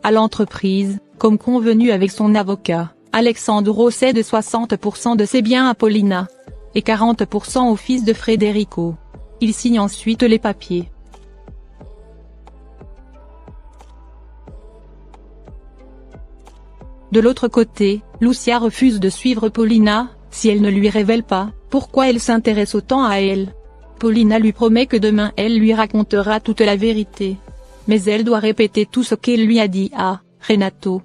À l'entreprise, comme convenu avec son avocat, Alexandro cède 60% de ses biens à Paulina et 40% au fils de Federico. Il signe ensuite les papiers. De l'autre côté, Lucia refuse de suivre Paulina, si elle ne lui révèle pas pourquoi elle s'intéresse autant à elle. Paulina lui promet que demain elle lui racontera toute la vérité. Mais elle doit répéter tout ce qu'elle lui a dit à Renato.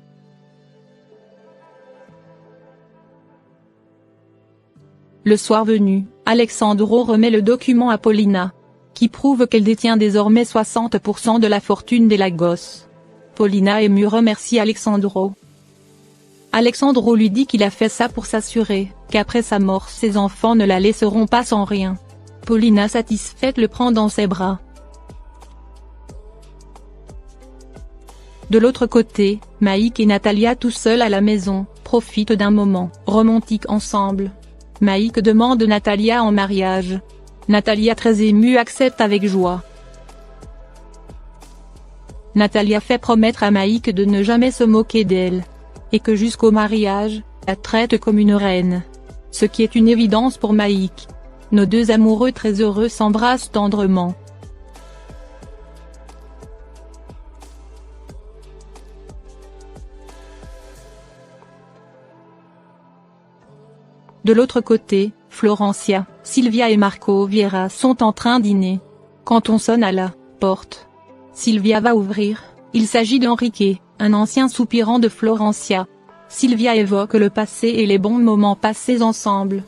Le soir venu, Alexandro remet le document à Paulina, qui prouve qu'elle détient désormais 60% de la fortune des Lagos. Paulina émue remercie Alexandro. Alexandro lui dit qu'il a fait ça pour s'assurer qu'après sa mort ses enfants ne la laisseront pas sans rien. Paulina satisfaite le prend dans ses bras. De l'autre côté, Maïk et Natalia tout seuls à la maison, profitent d'un moment romantique ensemble. Maïk demande Natalia en mariage. Natalia très émue accepte avec joie. Natalia fait promettre à Maïk de ne jamais se moquer d'elle. Et que jusqu'au mariage, la traite comme une reine. Ce qui est une évidence pour Maïk. Nos deux amoureux très heureux s'embrassent tendrement. De l'autre côté, Florencia, Sylvia et Marco Vieira sont en train de dîner. Quand on sonne à la porte, Sylvia va ouvrir, il s'agit d'Enrique, un ancien soupirant de Florencia. Sylvia évoque le passé et les bons moments passés ensemble.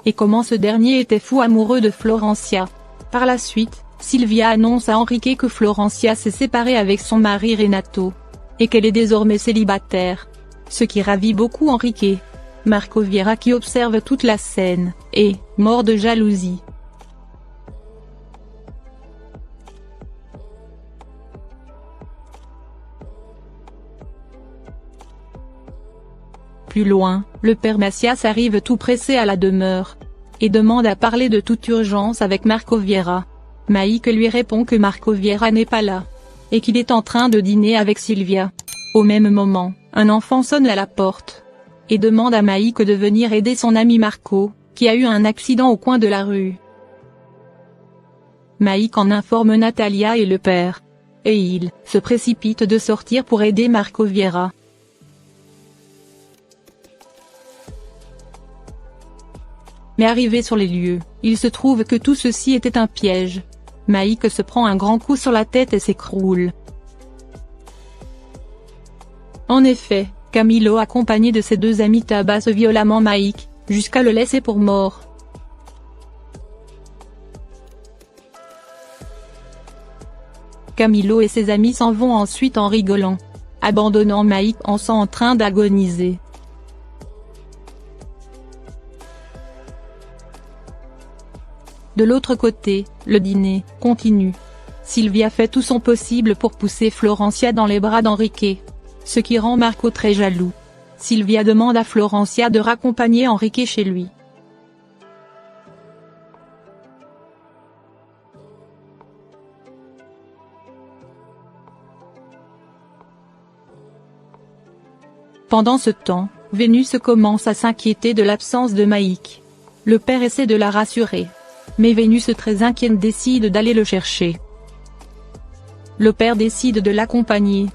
Et comment ce dernier était fou amoureux de Florencia. Par la suite, Sylvia annonce à Enrique que Florencia s'est séparée avec son mari Renato. Et qu'elle est désormais célibataire. Ce qui ravit beaucoup Enrique. Marco Vieira qui observe toute la scène, est mort de jalousie. Plus loin, le père Macias arrive tout pressé à la demeure, et demande à parler de toute urgence avec Marco Vieira. Maïk lui répond que Marco Vieira n'est pas là, et qu'il est en train de dîner avec Sylvia. Au même moment, un enfant sonne à la porte et demande à Maïk de venir aider son ami Marco, qui a eu un accident au coin de la rue. Maïk en informe Natalia et le père, et ils se précipitent de sortir pour aider Marco Vieira. Mais arrivé sur les lieux, il se trouve que tout ceci était un piège. Maïk se prend un grand coup sur la tête et s'écroule. En effet, Camilo accompagné de ses deux amis tabasse violemment Maïk, jusqu'à le laisser pour mort. Camilo et ses amis s'en vont ensuite en rigolant, abandonnant Maïk en train d'agoniser. De l'autre côté, le dîner continue. Sylvia fait tout son possible pour pousser Florencia dans les bras d'Enrique. Ce qui rend Marco très jaloux. Sylvia demande à Florencia de raccompagner Enrique chez lui. Pendant ce temps, Vénus commence à s'inquiéter de l'absence de Maïk. Le père essaie de la rassurer. Mais Vénus très inquiète décide d'aller le chercher. Le père décide de l'accompagner.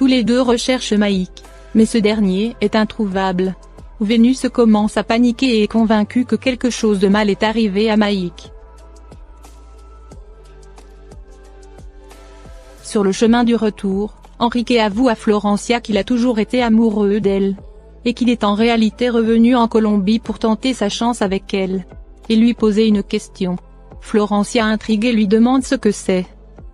Tous les deux recherchent Maïk, mais ce dernier est introuvable. Vénus commence à paniquer et est convaincue que quelque chose de mal est arrivé à Maïk. Sur le chemin du retour, Enrique avoue à Florencia qu'il a toujours été amoureux d'elle. Et qu'il est en réalité revenu en Colombie pour tenter sa chance avec elle. Et lui poser une question. Florencia intriguée lui demande ce que c'est.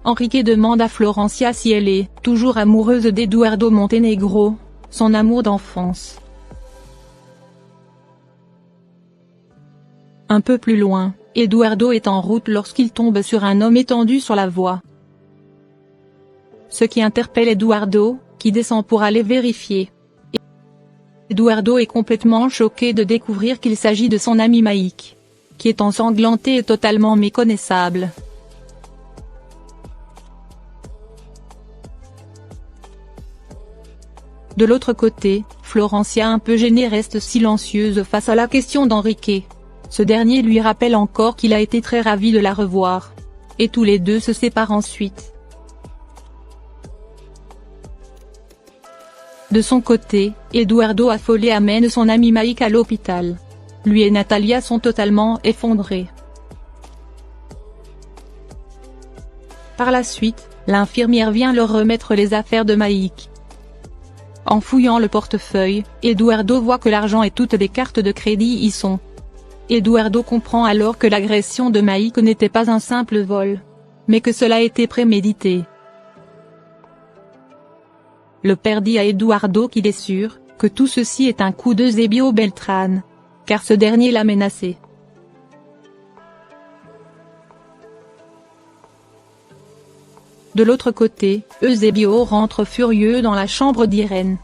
Enrique demande à Florencia si elle est toujours amoureuse d'Eduardo Montenegro, son amour d'enfance. Un peu plus loin, Eduardo est en route lorsqu'il tombe sur un homme étendu sur la voie. Ce qui interpelle Eduardo, qui descend pour aller vérifier. Eduardo est complètement choqué de découvrir qu'il s'agit de son ami Maïk, qui est ensanglanté et totalement méconnaissable. De l'autre côté, Florencia, un peu gênée, reste silencieuse face à la question d'Enrique. Ce dernier lui rappelle encore qu'il a été très ravi de la revoir. Et tous les deux se séparent ensuite. De son côté, Eduardo affolé amène son ami Mike à l'hôpital. Lui et Natalia sont totalement effondrés. Par la suite, l'infirmière vient leur remettre les affaires de Mike. En fouillant le portefeuille, Eduardo voit que l'argent et toutes les cartes de crédit y sont. Eduardo comprend alors que l'agression de Mike n'était pas un simple vol, mais que cela était prémédité. Le père dit à Eduardo qu'il est sûr que tout ceci est un coup d'Eusebio Beltrán, car ce dernier l'a menacé. De l'autre côté, Eusebio rentre furieux dans la chambre d'Irène.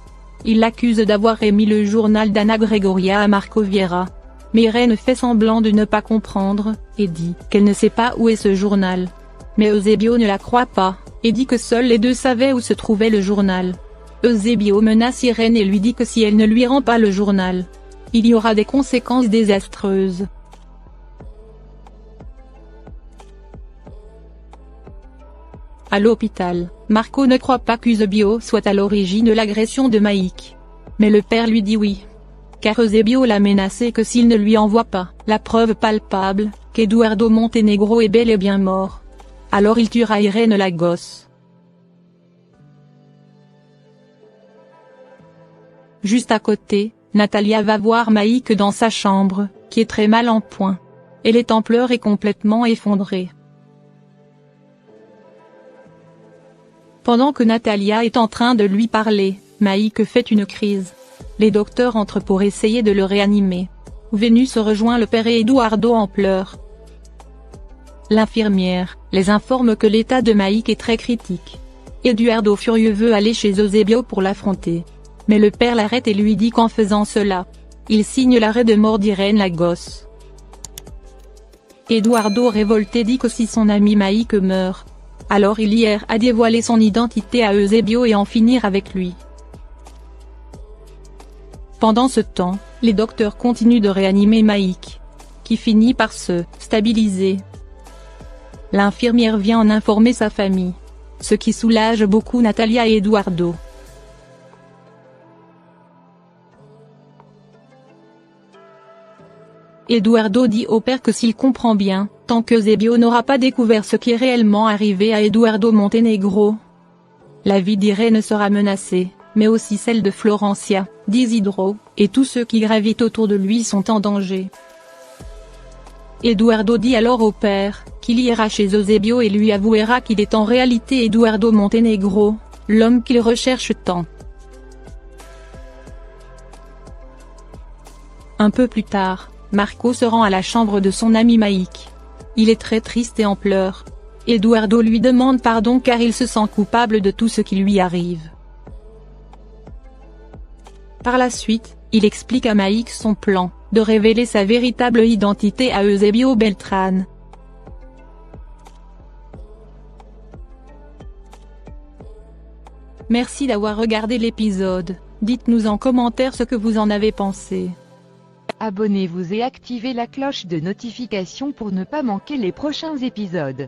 Il l'accuse d'avoir émis le journal d'Anna Gregoria à Marco Vieira. Mais Irène fait semblant de ne pas comprendre, et dit qu'elle ne sait pas où est ce journal. Mais Eusebio ne la croit pas, et dit que seuls les deux savaient où se trouvait le journal. Eusebio menace Irène et lui dit que si elle ne lui rend pas le journal, il y aura des conséquences désastreuses. À l'hôpital, Marco ne croit pas qu'Eusebio soit à l'origine de l'agression de Mike. Mais le père lui dit oui. Car Eusebio l'a menacé que s'il ne lui envoie pas la preuve palpable qu'Eduardo Montenegro est bel et bien mort, alors il tuera Irène la gosse. Juste à côté, Natalia va voir Mike dans sa chambre, qui est très mal en point. Elle est en pleurs et complètement effondrée. Pendant que Natalia est en train de lui parler, Mike fait une crise. Les docteurs entrent pour essayer de le réanimer. Vénus rejoint le père et Eduardo en pleurs. L'infirmière les informe que l'état de Mike est très critique. Eduardo furieux veut aller chez Eusebio pour l'affronter. Mais le père l'arrête et lui dit qu'en faisant cela, il signe l'arrêt de mort d'Irène la gosse. Eduardo révolté dit que si son ami Mike meurt, alors il ira à dévoiler son identité à Eusebio et en finir avec lui. Pendant ce temps, les docteurs continuent de réanimer Mike, qui finit par se stabiliser. L'infirmière vient en informer sa famille, ce qui soulage beaucoup Natalia et Eduardo. Eduardo dit au père que s'il comprend bien, tant que Eusebio n'aura pas découvert ce qui est réellement arrivé à Eduardo Montenegro, la vie d'Irène sera menacée, mais aussi celle de Florencia, d'Isidro, et tous ceux qui gravitent autour de lui sont en danger. Eduardo dit alors au père qu'il ira chez Eusebio et lui avouera qu'il est en réalité Eduardo Montenegro, l'homme qu'il recherche tant. Un peu plus tard, Marco se rend à la chambre de son ami Mike. Il est très triste et en pleurs. Eduardo lui demande pardon car il se sent coupable de tout ce qui lui arrive. Par la suite, il explique à Mike son plan, de révéler sa véritable identité à Eusebio Beltrán. Merci d'avoir regardé l'épisode, dites-nous en commentaire ce que vous en avez pensé. Abonnez-vous et activez la cloche de notification pour ne pas manquer les prochains épisodes.